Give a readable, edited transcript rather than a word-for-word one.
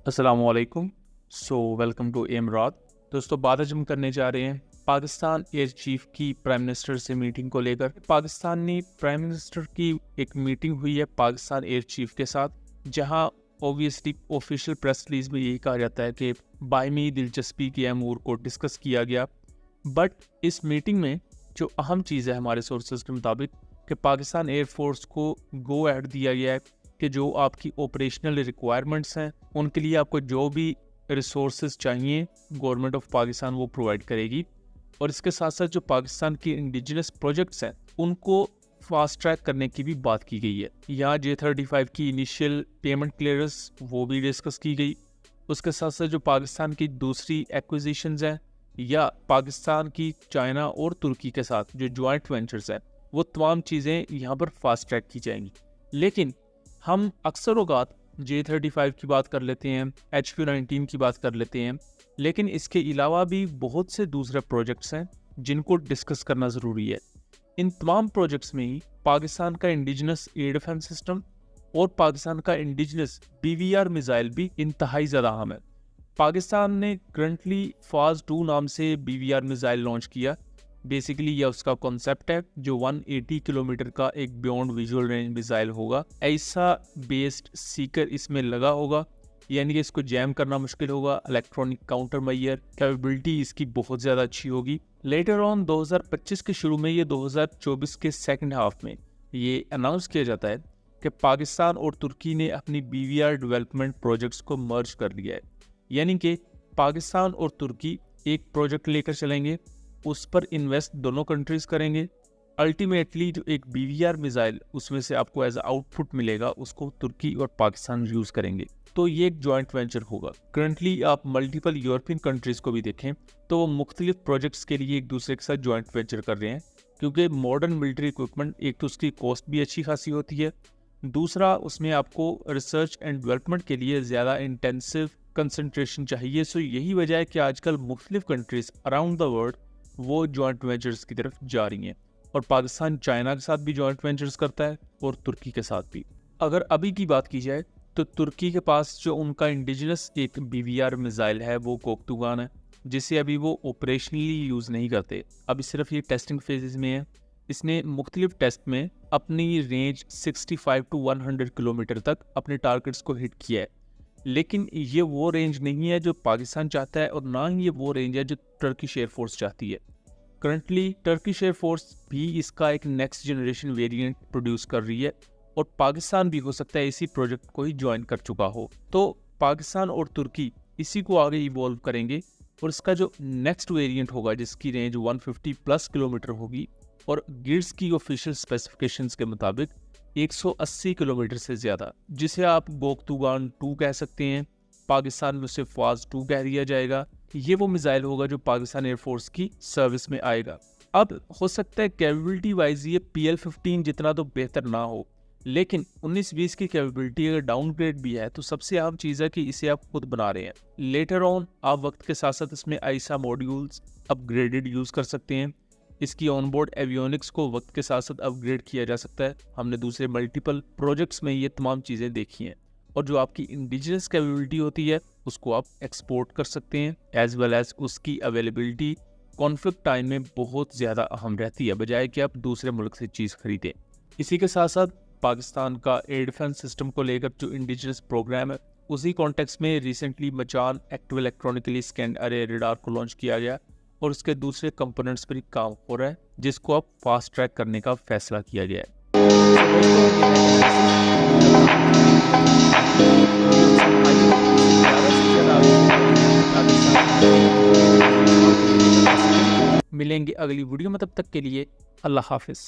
अस्सलामुअलैकुम। Welcome to एमरात। दोस्तों, बात आज हम करने जा रहे हैं पाकिस्तान एयर चीफ की प्राइम मिनिस्टर से मीटिंग को लेकर। पाकिस्तानी प्राइम मिनिस्टर की एक मीटिंग हुई है पाकिस्तान एयर चीफ के साथ, जहां ऑब्वियसली ऑफिशियल प्रेस रिलीज में यही कहा जाता है कि बाहमी दिलचस्पी के अमूर को डिस्कस किया गया। बट इस मीटिंग में जो अहम चीज़ है हमारे सोर्सेज के मुताबिक कि पाकिस्तान एयरफोर्स को गो अहेड दिया गया है कि जो आपकी ऑपरेशनल रिक्वायरमेंट्स हैं उनके लिए आपको जो भी रिसोर्सेज चाहिए गवर्नमेंट ऑफ पाकिस्तान वो प्रोवाइड करेगी। और इसके साथ साथ जो पाकिस्तान की इंडिजिनस प्रोजेक्ट्स हैं उनको फास्ट ट्रैक करने की भी बात की गई है। यहाँ J-35 की इनिशियल पेमेंट क्लियरेंस वो भी डिस्कस की गई। उसके साथ साथ जो पाकिस्तान की दूसरी एक्विजिशंस हैं या पाकिस्तान की चाइना और तुर्की के साथ जो जॉइंट वेंचर्स हैं वो तमाम चीज़ें यहाँ पर फास्ट ट्रैक की जाएंगी। लेकिन हम अक्सर औकात J-35 की बात कर लेते हैं, HQ-19 की बात कर लेते हैं, लेकिन इसके अलावा भी बहुत से दूसरे प्रोजेक्ट्स हैं जिनको डिस्कस करना ज़रूरी है। इन तमाम प्रोजेक्ट्स में ही पाकिस्तान का इंडिजिनस एयर डिफेंस सिस्टम और पाकिस्तान का इंडिजिनस BVR मिसाइल भी इंतहाई ज़्यादा अहम है। पाकिस्तान ने करंटली फाज 2 नाम से BVR मिसाइल लॉन्च किया। बेसिकली यह उसका कॉन्सेप्ट है जो 180 किलोमीटर का एक बियॉन्ड विजुअल रेंज मिसाइल होगा। ऐसा बेस्ड सीकर इसमें लगा होगा, यानी कि इसको जैम करना मुश्किल होगा। इलेक्ट्रॉनिक काउंटर मेजर कैपेबिलिटी इसकी बहुत ज़्यादा अच्छी होगी। लेटर ऑन 2025 के शुरू में, ये 2024 के सेकंड हाफ में ये अनाउंस किया जाता है कि पाकिस्तान और तुर्की ने अपनी BVR डेवलपमेंट प्रोजेक्ट्स को मर्ज कर लिया है। यानी कि पाकिस्तान और तुर्की एक प्रोजेक्ट लेकर चलेंगे, उस पर इन्वेस्ट दोनों कंट्रीज करेंगे। अल्टीमेटली जो एक BVR मिसाइल उसमें से आपको एज आउटपुट मिलेगा उसको तुर्की और पाकिस्तान यूज़ करेंगे। तो ये एक जॉइंट वेंचर होगा। करंटली आप मल्टीपल यूरोपियन कंट्रीज को भी देखें तो वो मुख्तलिफ प्रोजेक्ट्स के लिए एक दूसरे के साथ जॉइंट वेंचर कर रहे हैं, क्योंकि मॉडर्न मिलिट्री इक्विपमेंट एक तो उसकी कॉस्ट भी अच्छी खासी होती है, दूसरा उसमें आपको रिसर्च एंड डेवलपमेंट के लिए ज़्यादा इंटेंसिव कंसंट्रेशन चाहिए। सो यही वजह है कि आजकल मुख्तलिफ कंट्रीज अराउंड द वर्ल्ड वो जॉइंट वेंचर्स की तरफ जा रही हैं। और पाकिस्तान चाइना के साथ भी जॉइंट वेंचर्स करता है और तुर्की के साथ भी। अगर अभी की बात की जाए तो तुर्की के पास जो उनका इंडिजिनस एक BVR मिसाइल है वो कोक्तुगान है, जिसे अभी वो ऑपरेशनली यूज़ नहीं करते, अभी सिर्फ ये टेस्टिंग फेजेस में है। इसने मुख्तलिफ टेस्ट में अपनी रेंज 65 to 100 किलोमीटर तक अपने टारगेट्स को हिट किया है। लेकिन ये वो रेंज नहीं है जो पाकिस्तान चाहता है और ना ही ये वो रेंज है जो टर्किश एयरफोर्स चाहती है। करंटली टर्किश एयरफोर्स भी इसका एक नेक्स्ट जनरेशन वेरिएंट प्रोड्यूस कर रही है और पाकिस्तान भी हो सकता है इसी प्रोजेक्ट को ही ज्वाइन कर चुका हो। तो पाकिस्तान और तुर्की इसी को आगे इवॉल्व करेंगे और इसका जो नेक्स्ट वेरिएंट होगा जिसकी रेंज 150+ किलोमीटर होगी और गिड्स की ऑफिशियल स्पेसिफिकेशंस के मुताबिक 180 किलोमीटर से ज़्यादा, जिसे आप कोक्तुगान 2 कह सकते हैं। पाकिस्तान में उसे फाज 2 कह दिया जाएगा। ये वो मिसाइल होगा जो पाकिस्तान एयरफोर्स की सर्विस में आएगा। अब हो सकता है कैपेबिलिटी वाइज ये PL-15 जितना तो बेहतर ना हो, लेकिन 19-20 की कैपेबिलिटी अगर डाउनग्रेड भी है तो सबसे अहम चीज़ है कि इसे आप खुद बना रहे हैं। लेटर ऑन आप वक्त के साथ साथ इसमें AISA मॉड्यूल्स अपग्रेडेड यूज़ कर सकते हैं। इसकी ऑनबोर्ड एवियोनिक्स को वक्त के साथ साथ अपग्रेड किया जा सकता है। हमने दूसरे मल्टीपल प्रोजेक्ट्स में ये तमाम चीज़ें देखी हैं। और जो आपकी इंडिजिनस कैपेबिलिटी होती है उसको आप एक्सपोर्ट कर सकते हैं, एज वेल एज उसकी अवेलेबिलिटी कॉन्फ्लिक्ट टाइम में बहुत ज़्यादा अहम रहती है, बजाय कि आप दूसरे मुल्क से चीज़ खरीदें। इसी के साथ साथ पाकिस्तान का एयर डिफेंस सिस्टम को लेकर जो इंडिजिनस प्रोग्राम है उसी कॉन्टेक्स्ट में रिसेंटली मचान एक्टिव इलेक्ट्रॉनिकली स्कैन्ड अरे रेडार को लॉन्च किया गया और उसके दूसरे कंपोनेंट्स पर काम हो रहा है, जिसको अब फास्ट ट्रैक करने का फैसला किया गया है। मिलेंगे अगली वीडियो में, तब तक के लिए अल्लाह हाफिज।